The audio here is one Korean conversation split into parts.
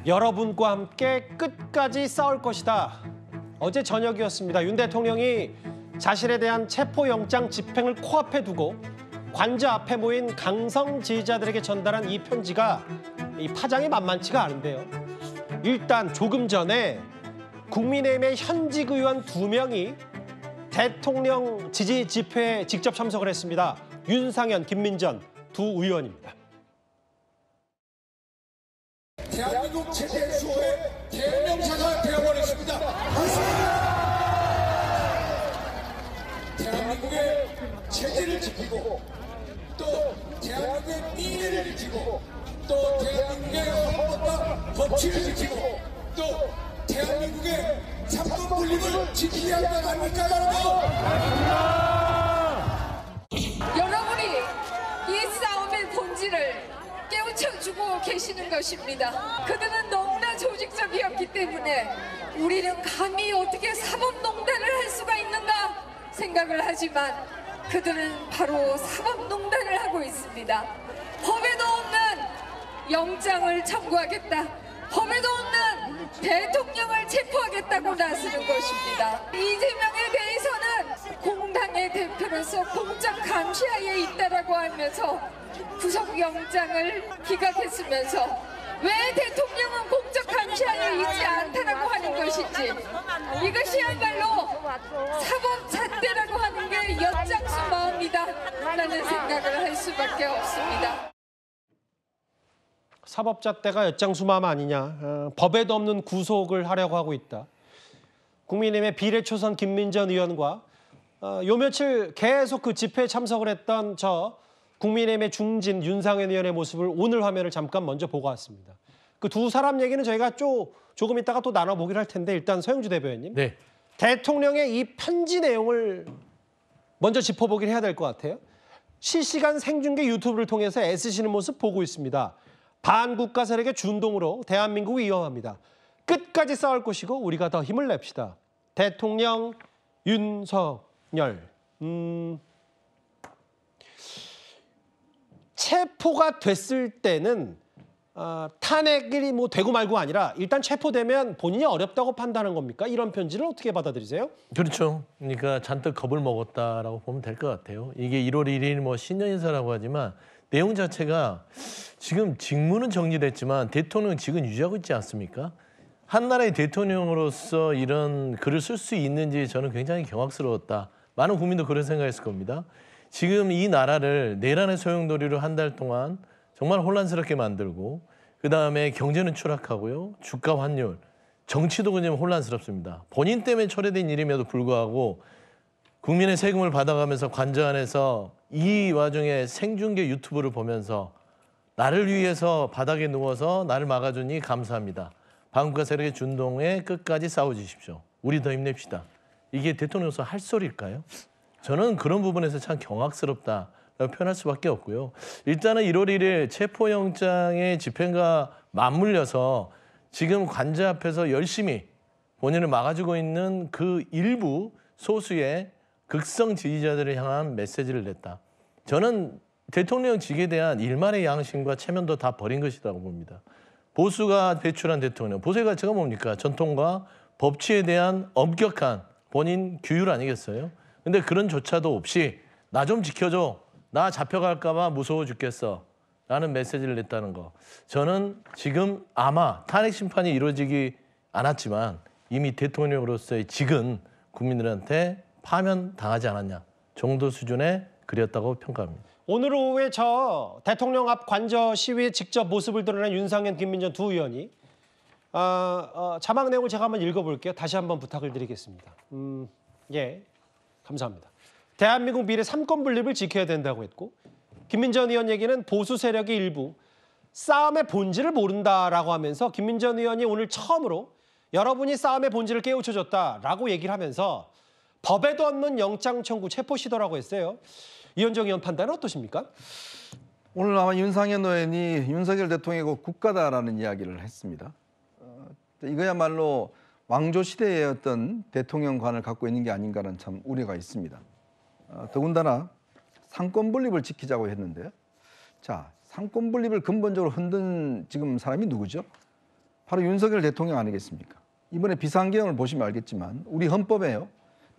여러분과 함께 끝까지 싸울 것이다. 어제 저녁이었습니다. 윤 대통령이 자신에 대한 체포영장 집행을 코앞에 두고 관저 앞에 모인 강성 지지자들에게 전달한 이 편지가 이 파장이 만만치가 않은데요. 일단 조금 전에 국민의힘의 현직 의원 2명이 대통령 지지 집회에 직접 참석을 했습니다. 윤상현, 김민전 두 의원입니다. 대한민국 체제 수호의 대명사가 되어버렸습니다. 대한민국의 체제를 지키고 또 대한민국의 미래를 지키고 또 대한민국의 헌법과 법치를 지키고 또 대한민국의 삼권 분립을 지켜야 하는 거 아닙니까, 여러분? 여러분이 이 싸움의 본질을 깨우쳐주고 계시는 것입니다. 그들은 너무나 조직적이었기 때문에 우리는 감히 어떻게 사법농단을 할 수가 있는가 생각을 하지만 그들은 바로 사법농단을 하고 있습니다. 법에도 없는 영장을 청구하겠다. 법에도 없는 대통령을 체포하겠다고 나서는 것입니다. 이재명에 대해서는 공당의 대표로서 공적 감시하에 있다라고 하면서 구속영장을 기각했으면서 왜 대통령은 공적 감시하에 있지 않다라고 하는 것인지 이것이야말로 사법잣대라고 하는 게 엿장수 마음이다라는 생각을 할 수밖에 없습니다. 사법잣대가 엿장수마음 아니냐. 법에도 없는 구속을 하려고 하고 있다. 국민의힘의 비례초선 김민전 의원과 요 며칠 계속 그 집회에 참석을 했던 국민의힘의 중진 윤상현 의원의 모습을 오늘 화면을 잠깐 먼저 보고 왔습니다. 그 두 사람 얘기는 저희가 조금 이따가 또 나눠보기로 할 텐데 일단 서영주 대변인님. 네. 대통령의 이 편지 내용을 먼저 짚어보긴 해야 될 것 같아요. 실시간 생중계 유튜브를 통해서 애쓰시는 모습 보고 있습니다. 반국가 세력의 준동으로 대한민국이 위험합니다. 끝까지 싸울 것이고 우리가 더 힘을 냅시다. 대통령 윤석열. 체포가 됐을 때는 탄핵이 되고 말고 아니라 일단 체포되면 본인이 어렵다고 판단한 겁니까? 이런 편지를 어떻게 받아들이세요? 그렇죠. 그러니까 잔뜩 겁을 먹었다라고 보면 될 것 같아요. 이게 1월 1일 신년 인사라고 하지만 내용 자체가 지금 직무는 정리됐지만 대통령 직은 유지하고 있지 않습니까? 한 나라의 대통령으로서 이런 글을 쓸 수 있는지 저는 굉장히 경악스러웠다. 많은 국민도 그런 생각했을 겁니다. 지금 이 나라를 내란의 소용돌이로 한 달 동안 정말 혼란스럽게 만들고 그다음에 경제는 추락하고요. 주가 환율, 정치도 그냥 혼란스럽습니다. 본인 때문에 철회된 일임에도 불구하고 국민의 세금을 받아가면서 관저 안에서 이 와중에 생중계 유튜브를 보면서 나를 위해서 바닥에 누워서 나를 막아주니 감사합니다. 반국가 세력의 준동에 끝까지 싸워주십시오. 우리 더 힘냅시다. 이게 대통령으로서 할 소리일까요? 저는 그런 부분에서 참 경악스럽다라고 표현할 수밖에 없고요. 일단은 1월 1일 체포영장의 집행과 맞물려서 지금 관저 앞에서 열심히 본인을 막아주고 있는 그 일부 소수의 극성 지지자들을 향한 메시지를 냈다. 저는 대통령직에 대한 일말의 양심과 체면도 다 버린 것이라고 봅니다. 보수가 배출한 대통령, 보수의 가치가 뭡니까? 전통과 법치에 대한 엄격한 본인 규율 아니겠어요? 근데 그런 조차도 없이 나 좀 지켜줘. 나 잡혀갈까 봐 무서워 죽겠어. 라는 메시지를 냈다는 거. 저는 지금 아마 탄핵 심판이 이루어지지 않았지만 이미 대통령으로서의 직은 국민들한테 파면당하지 않았냐 정도 수준의 글이었다고 평가합니다. 오늘 오후에 대통령 앞 관저 시위에 직접 모습을 드러낸 윤상현, 김민전 두 의원이 자막 내용을 제가 한번 읽어볼게요. 다시 한번 부탁을 드리겠습니다. 예, 감사합니다. 대한민국 미래 삼권 분립을 지켜야 된다고 했고 김민전 의원 얘기는 보수 세력의 일부 싸움의 본질을 모른다라고 하면서 김민전 의원이 오늘 처음으로 여러분이 싸움의 본질을 깨우쳐줬다라고 얘기를 하면서 법에도 없는 영장 청구 체포 시도라고 했어요. 이현정 의원 판단은 어떠십니까? 오늘 아마 윤상현 의원이 윤석열 대통령이 국가다라는 이야기를 했습니다. 이거야말로 왕조 시대의 어떤 대통령관을 갖고 있는 게 아닌가라는 참 우려가 있습니다. 더군다나 상권 분립을 지키자고 했는데요. 자, 상권 분립을 근본적으로 흔든 지금 사람이 누구죠? 바로 윤석열 대통령 아니겠습니까? 이번에 비상계엄을 보시면 알겠지만 우리 헌법에요.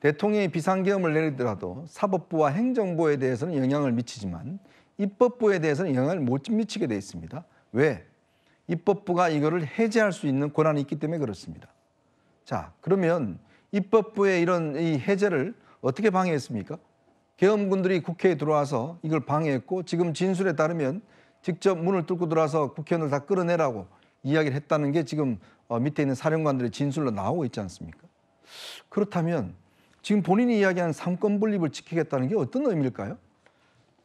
대통령이 비상계엄을 내리더라도 사법부와 행정부에 대해서는 영향을 미치지만 입법부에 대해서는 영향을 못 미치게 돼 있습니다. 왜? 입법부가 이거를 해제할 수 있는 권한이 있기 때문에 그렇습니다. 자, 그러면 입법부의 이런 이 해제를 어떻게 방해했습니까? 계엄군들이 국회에 들어와서 이걸 방해했고 지금 진술에 따르면 직접 문을 뚫고 들어와서 국회의원들 다 끌어내라고 이야기를 했다는 게 지금 밑에 있는 사령관들의 진술로 나오고 있지 않습니까? 그렇다면 지금 본인이 이야기한 삼권 분립을 지키겠다는 게 어떤 의미일까요?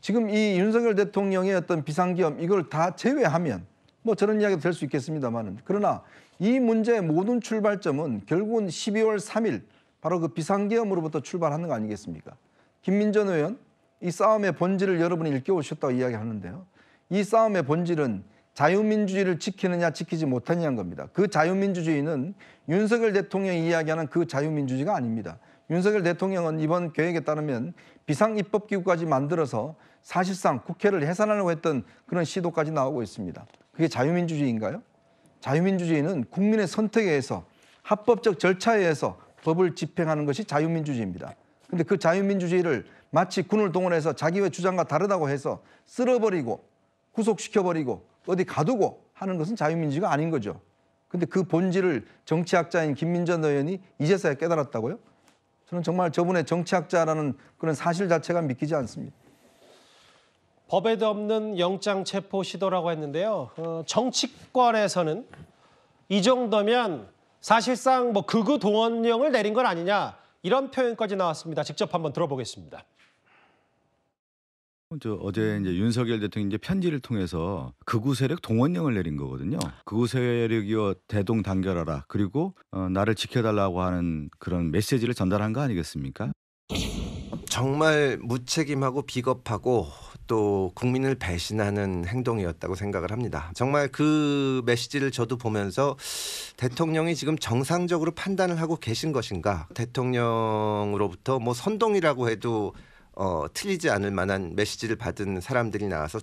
지금 이 윤석열 대통령의 어떤 비상계엄 이걸 다 제외하면 뭐 저런 이야기도 될 수 있겠습니다만은 그러나 이 문제의 모든 출발점은 결국은 12월 3일 바로 그 비상계엄으로부터 출발하는 거 아니겠습니까? 김민전 의원 이 싸움의 본질을 여러분이 일깨우셨다고 이야기하는데요. 이 싸움의 본질은 자유민주주의를 지키느냐 지키지 못하느냐는 겁니다. 그 자유민주주의는 윤석열 대통령이 이야기하는 그 자유민주주의가 아닙니다. 윤석열 대통령은 이번 계획에 따르면 비상입법기구까지 만들어서 사실상 국회를 해산하려고 했던 그런 시도까지 나오고 있습니다. 그게 자유민주주의인가요? 자유민주주의는 국민의 선택에 의해서 합법적 절차에 의해서 법을 집행하는 것이 자유민주주의입니다. 근데 그 자유민주주의를 마치 군을 동원해서 자기의 주장과 다르다고 해서 쓸어버리고 구속시켜버리고 어디 가두고 하는 것은 자유민주주의가 아닌 거죠. 근데 그 본질을 정치학자인 김민전 의원이 이제서야 깨달았다고요? 저는 정말 저분의 정치학자라는 그런 사실 자체가 믿기지 않습니다. 법에도 없는 영장 체포 시도라고 했는데요. 정치권에서는 이 정도면 사실상 뭐 극우 동원령을 내린 건 아니냐 이런 표현까지 나왔습니다. 직접 한번 들어보겠습니다. 어제 이제 윤석열 대통령이 이제 편지를 통해서 극우 세력 동원령을 내린 거거든요. 극우 세력이여 대동단결하라. 그리고 나를 지켜달라고 하는 그런 메시지를 전달한 거 아니겠습니까? 정말 무책임하고 비겁하고 또 국민을 배신하는 행동이었다고 생각을 합니다. 정말 그 메시지를 저도 보면서 대통령이 지금 정상적으로 판단을 하고 계신 것인가? 대통령으로부터 뭐 선동이라고 해도 틀리지 않을 만한 메시지를 받은 사람들이 나와서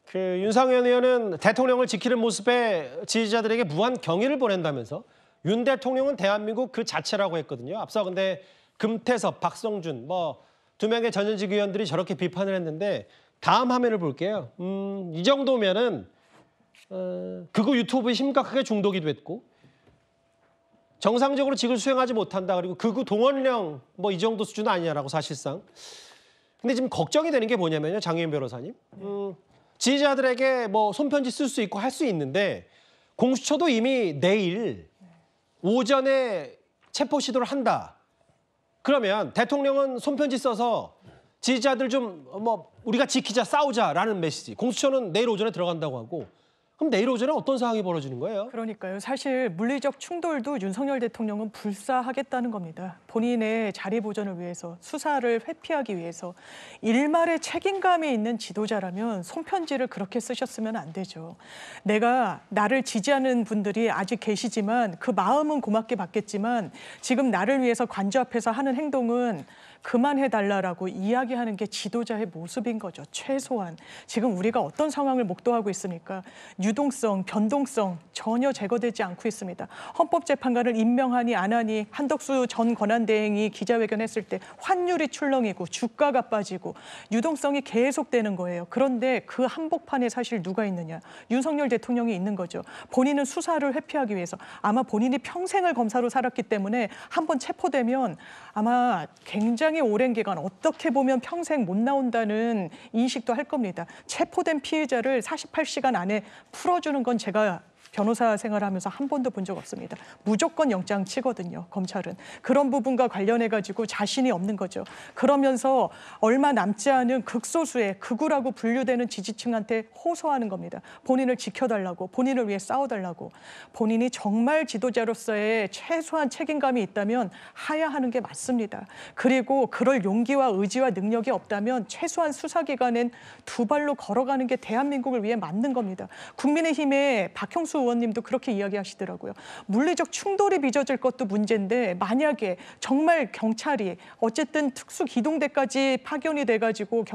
그 윤상현 의원은 대통령을 지키는 모습에 지지자들에게 무한 경의를 보낸다면서 윤 대통령은 대한민국 그 자체라고 했거든요. 앞서 근데 금태섭, 박성준 뭐 두 명의 전현직 의원들이 저렇게 비판을 했는데 다음 화면을 볼게요. 이 정도면은 극우 유튜브에 심각하게 중독이 됐고 정상적으로 직을 수행하지 못한다. 그리고 극우 동원령 뭐 이 정도 수준 아니냐라고 사실상. 근데 지금 걱정이 되는 게 뭐냐면요. 장혜인 변호사님. 지지자들에게 뭐 손편지 쓸 수 있고 할 수 있는데 공수처도 이미 내일 오전에 체포 시도를 한다. 그러면 대통령은 손편지 써서 지지자들 좀 뭐 우리가 지키자 싸우자라는 메시지. 공수처는 내일 오전에 들어간다고 하고 그럼 내일 오전에 어떤 상황이 벌어지는 거예요? 그러니까요. 사실 물리적 충돌도 윤석열 대통령은 불사하겠다는 겁니다. 본인의 자리 보전을 위해서, 수사를 회피하기 위해서. 일말의 책임감이 있는 지도자라면 손편지를 그렇게 쓰셨으면 안 되죠. 내가 나를 지지하는 분들이 아직 계시지만 그 마음은 고맙게 받겠지만 지금 나를 위해서 관저 앞에서 하는 행동은 그만해달라고 이야기하는 게 지도자의 모습인 거죠. 최소한. 지금 우리가 어떤 상황을 목도하고 있습니까? 유동성, 변동성 전혀 제거되지 않고 있습니다. 헌법재판관을 임명하니 안 하니 한덕수 전 권한대행이 기자회견했을 때 환율이 출렁이고 주가가 빠지고 유동성이 계속되는 거예요. 그런데 그 한복판에 사실 누가 있느냐? 윤석열 대통령이 있는 거죠. 본인은 수사를 회피하기 위해서 아마 본인이 평생을 검사로 살았기 때문에 한번 체포되면 아마 굉장히 오랜 기간 어떻게 보면 평생 못 나온다는 인식도 할 겁니다. 체포된 피해자를 48시간 안에 풀어주는 건 제가 변호사 생활하면서 한 번도 본 적 없습니다. 무조건 영장 치거든요, 검찰은. 그런 부분과 관련해가지고 자신이 없는 거죠. 그러면서 얼마 남지 않은 극소수의 극우라고 분류되는 지지층한테 호소하는 겁니다. 본인을 지켜달라고, 본인을 위해 싸워달라고. 본인이 정말 지도자로서의 최소한 책임감이 있다면 하야하는 게 맞습니다. 그리고 그럴 용기와 의지와 능력이 없다면 최소한 수사기관엔 두 발로 걸어가는 게 대한민국을 위해 맞는 겁니다. 국민의힘의 박형수 의원님도 그렇게 이야기하시더라고요. 물리적 충돌이 빚어질 것도 문제인데 만약에 정말 경찰이 어쨌든 특수기동대까지 파견이 돼가지고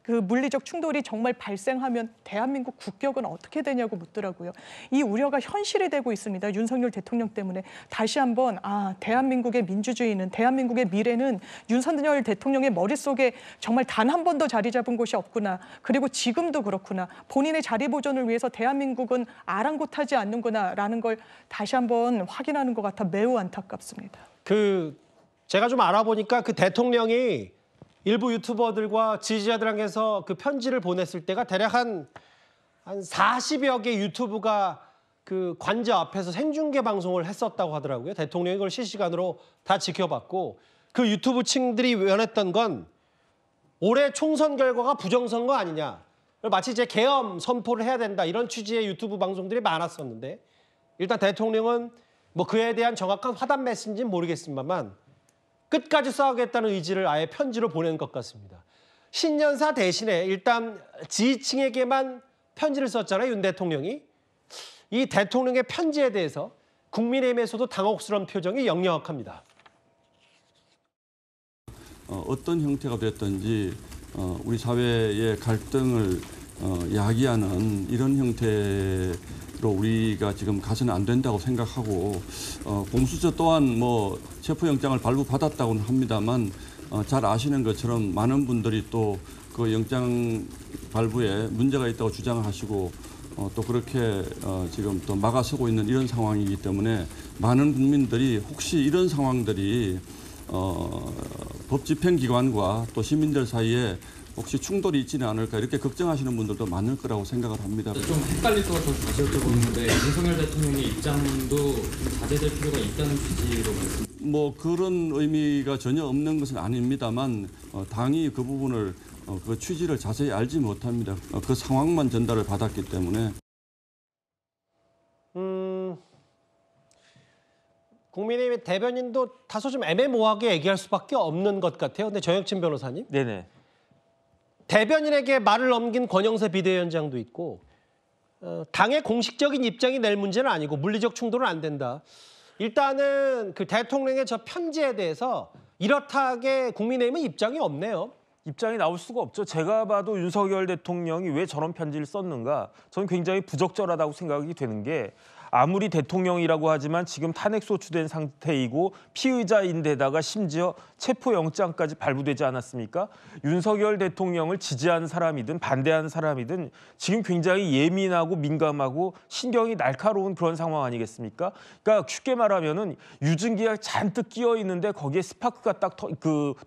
그 물리적 충돌이 정말 발생하면 대한민국 국격은 어떻게 되냐고 묻더라고요. 이 우려가 현실이 되고 있습니다. 윤석열 대통령 때문에. 다시 한번 대한민국의 민주주의는, 대한민국의 미래는 윤석열 대통령의 머릿속에 정말 단 한 번도 자리 잡은 곳이 없구나. 그리고 지금도 그렇구나. 본인의 자리 보존을 위해서 대한민국은 아랑곳하지 않는구나라는 걸 다시 한번 확인하는 것 같아 매우 안타깝습니다. 제가 좀 알아보니까 그 대통령이 일부 유튜버들과 지지자들에게서 그 편지를 보냈을 때가 대략 한 40여 개 유튜브가 그 관저 앞에서 생중계 방송을 했었다고 하더라고요. 대통령이 그걸 실시간으로 다 지켜봤고 그 유튜브 층들이 원했던 건 올해 총선 결과가 부정선거 아니냐. 마치 이제 계엄 선포를 해야 된다. 이런 취지의 유튜브 방송들이 많았었는데 일단 대통령은 뭐 그에 대한 정확한 화답 메시지인지는 모르겠습니다만 끝까지 싸우겠다는 의지를 아예 편지로 보낸 것 같습니다. 신년사 대신에 일단 지지층에게만 편지를 썼잖아요. 윤 대통령이. 이 대통령의 편지에 대해서 국민의힘에서도 당혹스러운 표정이 역력합니다. 어떤 형태가 됐든지 우리 사회의 갈등을 야기하는 이런 형태로 우리가 지금 가서는 안 된다고 생각하고 공수처 또한 뭐 체포영장을 발부받았다고는 합니다만 잘 아시는 것처럼 많은 분들이 또 그 영장 발부에 문제가 있다고 주장하시고 또 그렇게 지금 또 막아서고 있는 이런 상황이기 때문에 많은 국민들이 혹시 이런 상황들이 법 집행기관과 또 시민들 사이에 혹시 충돌이 있지는 않을까 이렇게 걱정하시는 분들도 많을 거라고 생각을 합니다. 좀 헷갈릴 것 같아서 다시 여쭤보는데 윤석열 대통령의 입장도 좀 자제될 필요가 있다는 취지로 말씀. 뭐 그런 의미가 전혀 없는 것은 아닙니다만 당이 그 부분을 그 취지를 자세히 알지 못합니다. 그 상황만 전달을 받았기 때문에. 국민의힘의 대변인도 다소 좀 애매모호하게 얘기할 수밖에 없는 것 같아요. 근데 정혁진 변호사님. 네네. 대변인에게 말을 넘긴 권영세 비대위원장도 있고 당의 공식적인 입장이 낼 문제는 아니고 물리적 충돌은 안 된다. 일단은 그 대통령의 저 편지에 대해서 이렇다하게 국민의힘은 입장이 없네요. 입장이 나올 수가 없죠. 제가 봐도 윤석열 대통령이 왜 저런 편지를 썼는가 저는 굉장히 부적절하다고 생각이 되는 게 아무리 대통령이라고 하지만 지금 탄핵 소추된 상태이고 피의자인데다가 심지어 체포영장까지 발부되지 않았습니까? 윤석열 대통령을 지지하는 사람이든 반대하는 사람이든 지금 굉장히 예민하고 민감하고 신경이 날카로운 그런 상황 아니겠습니까? 그러니까 쉽게 말하면은 유증기가 잔뜩 끼어 있는데 거기에 스파크가 딱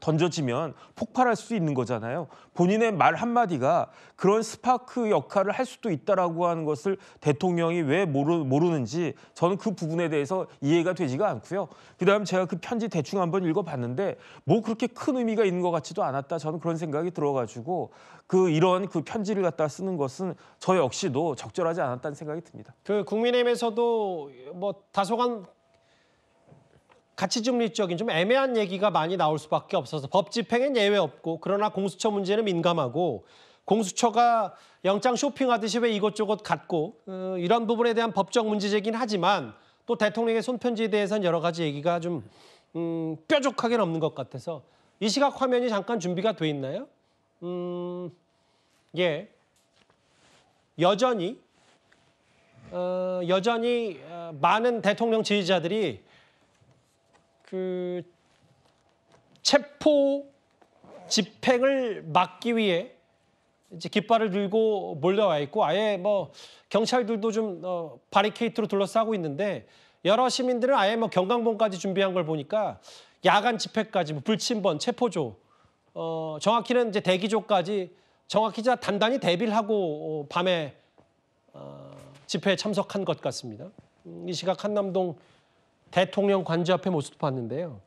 던져지면 폭발할 수 있는 거잖아요. 본인의 말 한마디가 그런 스파크 역할을 할 수도 있다라고 하는 것을 대통령이 왜 모르는지 저는 그 부분에 대해서 이해가 되지가 않고요. 그다음 제가 그 편지 대충 한번 읽어봤는데 뭐 그렇게 큰 의미가 있는 것 같지도 않았다. 저는 그런 생각이 들어가지고 이런 편지를 갖다 쓰는 것은 저 역시도 적절하지 않았다는 생각이 듭니다. 그 국민의힘에서도 뭐 다소간 가치 중립적인 좀 애매한 얘기가 많이 나올 수밖에 없어서 법 집행엔 예외 없고 그러나 공수처 문제는 민감하고 공수처가 영장 쇼핑하듯이 왜 이것저것 갖고 이런 부분에 대한 법적 문제 제기는 하지만 또 대통령의 손편지에 대해서는 여러 가지 얘기가 좀 뾰족하게는 없는 것 같아서 이 시각 화면이 잠깐 준비가 돼 있나요? 예, 여전히 많은 대통령 지지자들이 그 체포 집행을 막기 위해 이제 깃발을 들고 몰려와 있고 아예 뭐 경찰들도 좀 바리케이트로 둘러싸고 있는데 여러 시민들은 아예 뭐 경강봉까지 준비한 걸 보니까 야간 집회까지 뭐 불침번, 체포조, 정확히는 이제 대기조까지 정확히 단단히 대비를 하고 밤에 집회에 참석한 것 같습니다. 이 시각 한남동 대통령 관저 앞의 모습도 봤는데요.